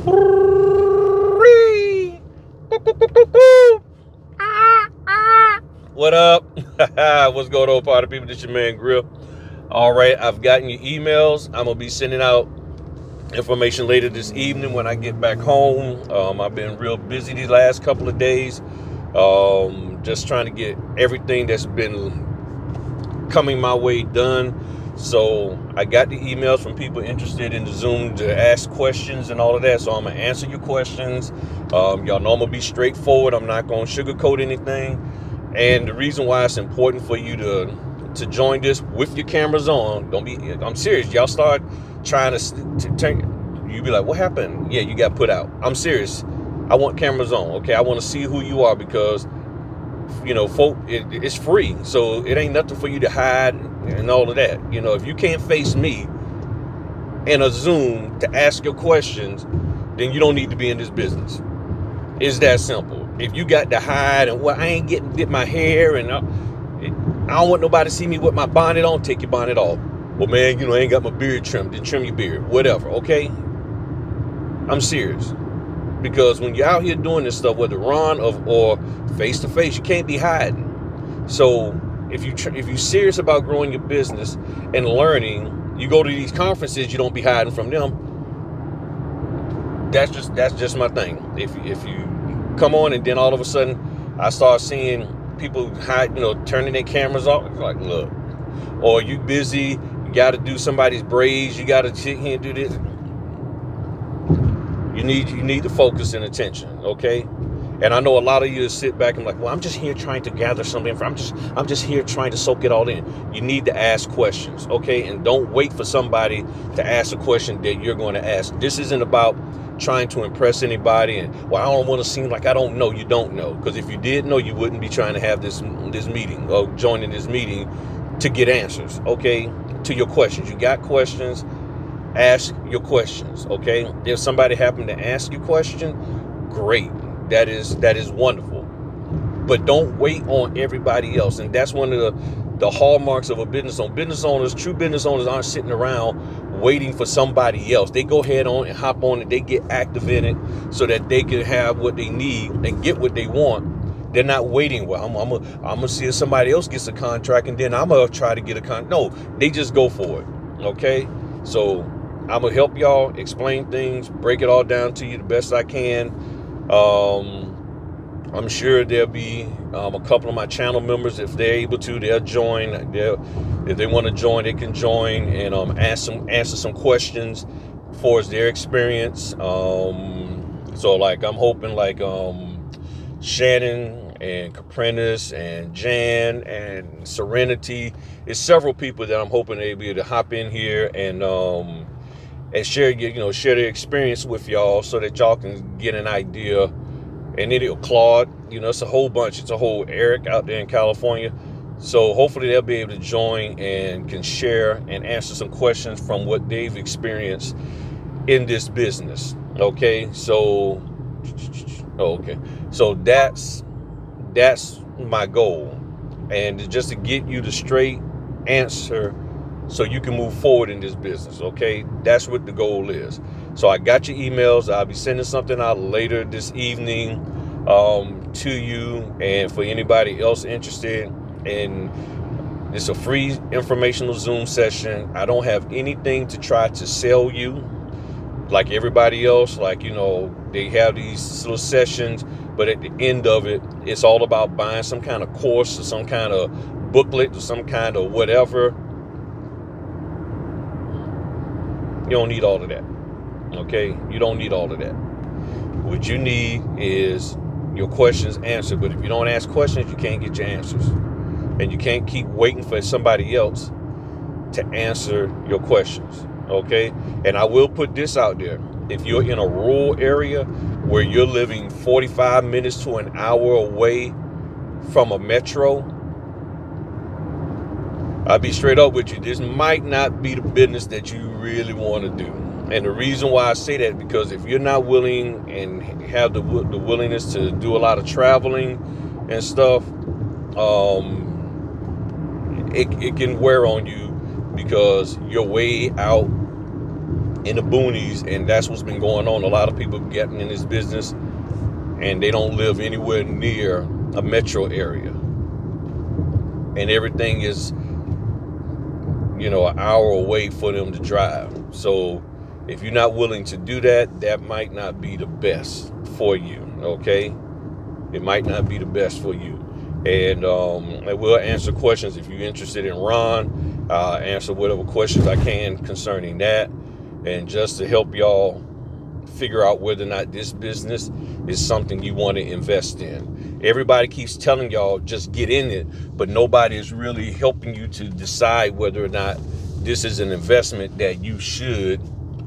What up? What's going on, party people? This your man Grill. All right, I've gotten your emails. I'm gonna be sending out information later this evening when I get back home. I've been real busy these last couple of days, just trying to get everything that's been coming my way done. So I got the emails from people interested in the Zoom to ask questions and all of that. So I'm gonna answer your questions. Y'all know I'm gonna be straightforward. I'm not gonna sugarcoat anything. And the reason why it's important for you to join this with your cameras on. Don't be. I'm serious. Y'all start trying to turn. You be like, what happened? Yeah, you got put out. I'm serious. I want cameras on. Okay, I want to see who you are because folk, it's free, so it ain't nothing for you to hide and all of that. If you can't face me in a Zoom to ask your questions, then you don't need to be in this business. It's that simple. If you got to hide and I ain't did my hair and I don't want nobody to see me with my bonnet on, take your bonnet off. Well, man, I ain't got my beard trimmed. Then trim your beard, whatever. Okay, I'm serious. Because when you're out here doing this stuff, whether Ron or face to face, you can't be hiding. So if you're serious about growing your business and learning, you go to these conferences, you don't be hiding from them. That's just my thing. If you come on and then all of a sudden I start seeing people hide, turning their cameras off, it's like, look, or you busy, you got to do somebody's braids, you got to sit here and do this. You need to focus and attention, okay? And I know a lot of you sit back and like, well, I'm just here trying to gather something. I'm just here trying to soak it all in. You need to ask questions, okay? And don't wait for somebody to ask a question that you're going to ask. This isn't about trying to impress anybody and, well, I don't want to seem like I don't know. You don't know, because if you did know, you wouldn't be trying to have this meeting or joining this meeting to get answers, okay, to your questions. You got questions. Ask your questions, okay? If somebody happened to ask you a question, great. That is wonderful. But don't wait on everybody else. And that's one of the hallmarks of a business owner. True business owners aren't sitting around waiting for somebody else. They go ahead on and hop on and they get active in it so that they can have what they need and get what they want. They're not waiting. Well, I'm gonna see if somebody else gets a contract and then I'm gonna try to get a contract. No, they just go for it. Okay? So I'm gonna help y'all explain things, break it all down to you the best I can. I'm sure there'll be a couple of my channel members, if they're able to, they'll join. If they want to join, they can join and answer some questions for their experience. So like I'm hoping like Shannon and Caprinas and Jan and Serenity. It's several people that I'm hoping they'll be able to hop in here and share their experience with y'all so that y'all can get an idea. And then Claude, it's a whole bunch. It's a whole Eric out there in California. So hopefully they'll be able to join and can share and answer some questions from what they've experienced in this business. Okay, so that's my goal, and just to get you the straight answer so you can move forward in this business. Okay, that's what the goal is. So I got your emails. I'll be sending something out later this evening to you, and for anybody else interested. And it's a free informational Zoom session. I don't have anything to try to sell you like everybody else. Like, they have these little sessions, but at the end of it, it's all about buying some kind of course or some kind of booklet or some kind of whatever. You don't need all of that. Okay? You don't need all of that. What you need is your questions answered. But if you don't ask questions, you can't get your answers. And you can't keep waiting for somebody else to answer your questions. Okay? And I will put this out there. If you're in a rural area where you're living 45 minutes to an hour away from a metro, I'll be straight up with you. This might not be the business that you really want to do. And the reason why I say that, because if you're not willing and have the willingness to do a lot of traveling and stuff, it can wear on you because you're way out in the boonies, and that's what's been going on. A lot of people getting in this business, and they don't live anywhere near a metro area, and everything is, an hour away for them to drive. So if you're not willing to do that, that might not be the best for you. Okay, it might not be the best for you. And I will answer questions if you're interested in Ron. Answer whatever questions I can concerning that, and just to help y'all figure out whether or not this business is something you want to invest in. Everybody keeps telling y'all just get in it, but nobody is really helping you to decide whether or not this is an investment that you should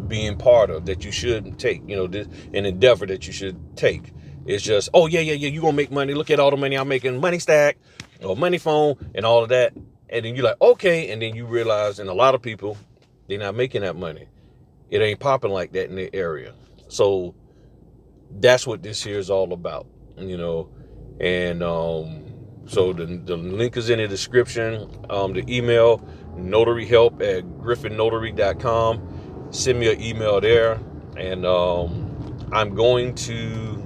be in part of, that you should take, this an endeavor that you should take. It's just, oh yeah, you're gonna make money. Look at all the money I'm making, money stack or money phone and all of that. And then you're like, okay, and then you realize, and a lot of people, they're not making that money. It ain't popping like that in the area. So that's what this here is all about, and so the link is in the description. The email, notaryhelp@griffinnotary.com. Send me an email there, and I'm going to,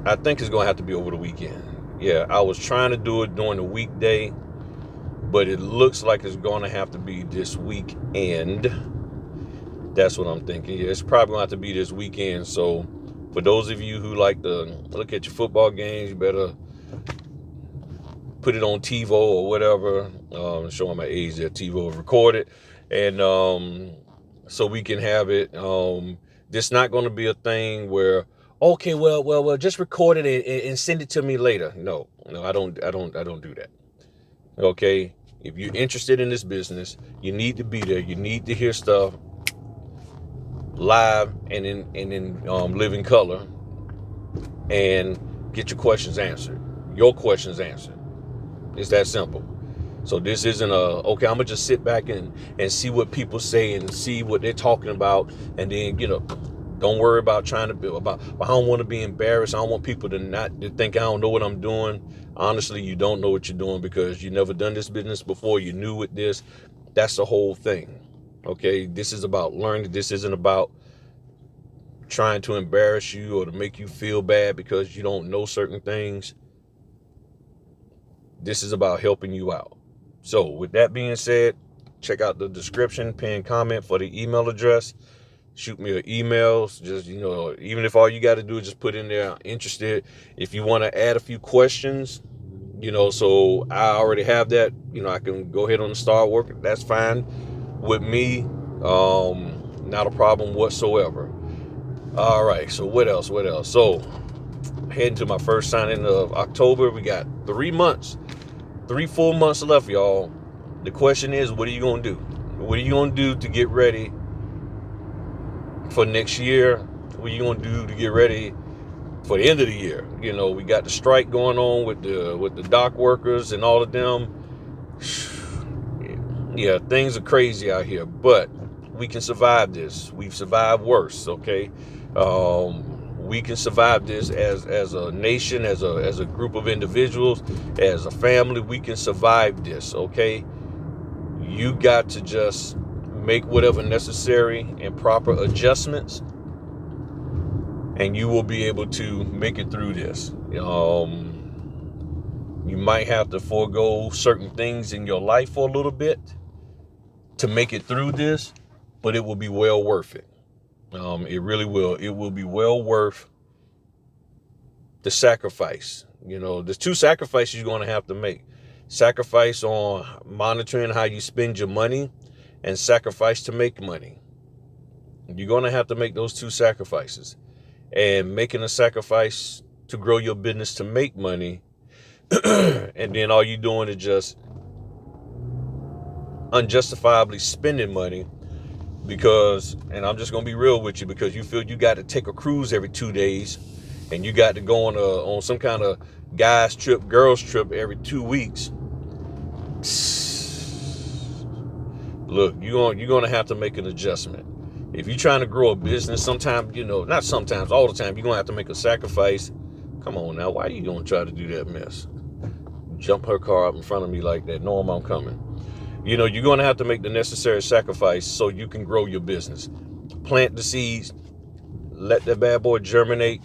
I think it's going to have to be over the weekend. Yeah, I was trying to do it during the weekday, but it looks like it's going to have to be this weekend. That's what I'm thinking. Yeah, it's probably going to have to be this weekend. So for those of you who like to look at your football games, you better put it on TiVo or whatever. Showing my age there, TiVo recorded. And so we can have it. This not going to be a thing where, okay, well, just record it and send it to me later. No, I don't do that. Okay. If you're interested in this business, you need to be there. You need to hear stuff live and in living color, and get your questions answered. It's that simple. So this isn't okay, I'm gonna just sit back and see what people say and see what they're talking about, and then don't worry about trying to build about. I don't want to be embarrassed. I don't want people to think I don't know what I'm doing. Honestly, you don't know what you're doing because you never done this business before. You're new with this. That's the whole thing. Okay, this is about learning. This isn't about trying to embarrass you or to make you feel bad because you don't know certain things. This is about helping you out. So with that being said, check out the description, pin comment for the email address. Shoot me an email. Just, even if all you got to do is just put in there, interested. If you want to add a few questions, so I already have that, I can go ahead and start working. That's fine with me. Not a problem whatsoever. All right. So what else? So heading to my first signing of October. We got 3 full months left, y'all. The question is, what are you going to do? What are you going to do to get ready for next year? What are you going to do to get ready for the end of the year? We got the strike going on with the dock workers and all of them. Yeah, things are crazy out here, but we can survive this. We've survived worse, okay? We can survive this as a nation, as a group of individuals, as a family. We can survive this, okay? You got to just make whatever necessary and proper adjustments, and you will be able to make it through this. You might have to forego certain things in your life for a little bit to make it through this, but it will be well worth it. It really will. It will be well worth the sacrifice. There's 2 sacrifices you're going to have to make. Sacrifice on monitoring how you spend your money, and sacrifice to make money. You're going to have to make those 2 sacrifices. And making a sacrifice to grow your business to make money, and then all you're doing is just unjustifiably spending money because, and I'm just going to be real with you, because you feel you got to take a cruise every 2 days, and you got to go on some kind of guys trip, girls trip every 2 weeks. Look, you're going to have to make an adjustment. If you're trying to grow a business, sometimes, not sometimes, all the time, you're going to have to make a sacrifice. Come on now, why are you going to try to do that mess? Jump her car up in front of me like that, knowing I'm coming. You're going to have to make the necessary sacrifice so you can grow your business. Plant the seeds, let that bad boy germinate,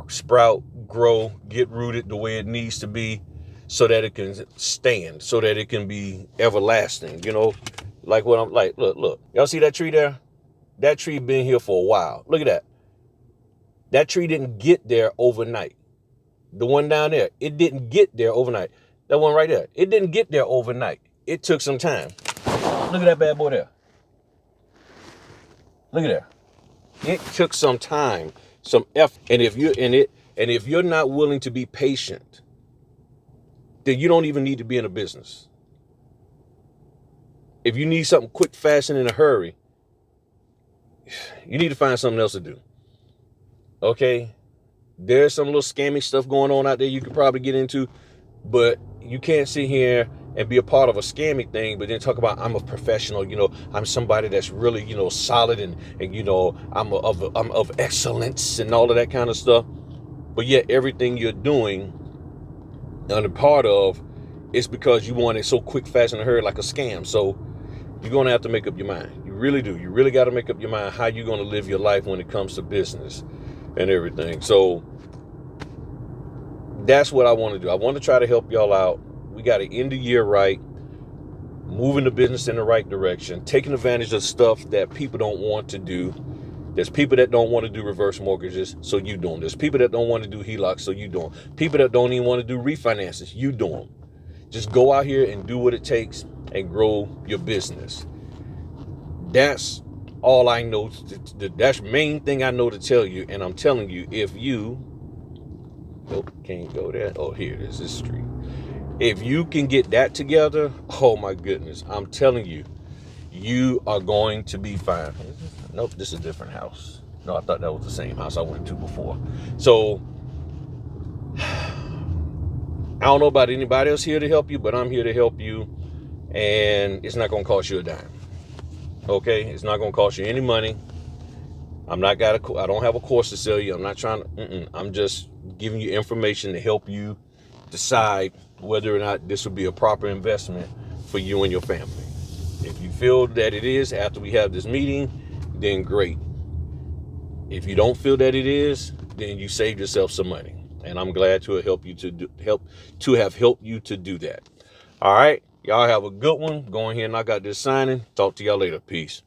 sprout, grow, get rooted the way it needs to be so that it can stand, so that it can be everlasting. Like what I'm like, look. Y'all see that tree there? That tree been here for a while. Look at that. That tree didn't get there overnight. The one down there, it didn't get there overnight. That one right there, it didn't get there overnight. It took some time. Look at that bad boy there. Look at that. It took some time, some effort. And if you're not willing to be patient, then you don't even need to be in a business. If you need something quick, fast, and in a hurry, you need to find something else to do. Okay? There's some little scammy stuff going on out there you could probably get into, but you can't sit here and be a part of a scammy thing, but then talk about I'm a professional, I'm somebody that's really, solid and I'm of excellence and all of that kind of stuff. But yet everything you're doing and a part of is because you want it so quick, fast, and hurry like a scam. So you're going to have to make up your mind. You really do. You really got to make up your mind how you're going to live your life when it comes to business and everything. So that's what I want to do. I want to try to help y'all out. We got to end the year right, moving the business in the right direction, taking advantage of stuff that people don't want to do. There's people that don't want to do reverse mortgages, so you do them. There's people that don't want to do HELOCs, so you do them. People that don't even want to do refinances, you do them. Just go out here and do what it takes and grow your business. That's all I know. That's the main thing I know to tell you. And I'm telling you, if you... Nope, can't go there. Oh, here it is, this street. If you can get that together, oh my goodness, I'm telling you, you are going to be fine. Nope, this is a different house. No, I thought that was the same house I went to before. So, I don't know about anybody else here to help you, but I'm here to help you. And it's not going to cost you a dime. Okay? It's not going to cost you any money. I don't have a course to sell you. I'm not trying to, I'm just giving you information to help you decide whether or not this will be a proper investment for you and your family. If you feel that it is after we have this meeting, then great. If you don't feel that it is, then you saved yourself some money. And I'm glad to have helped you to do that. All right. Y'all have a good one. Go ahead and knock out this signing. Talk to y'all later. Peace.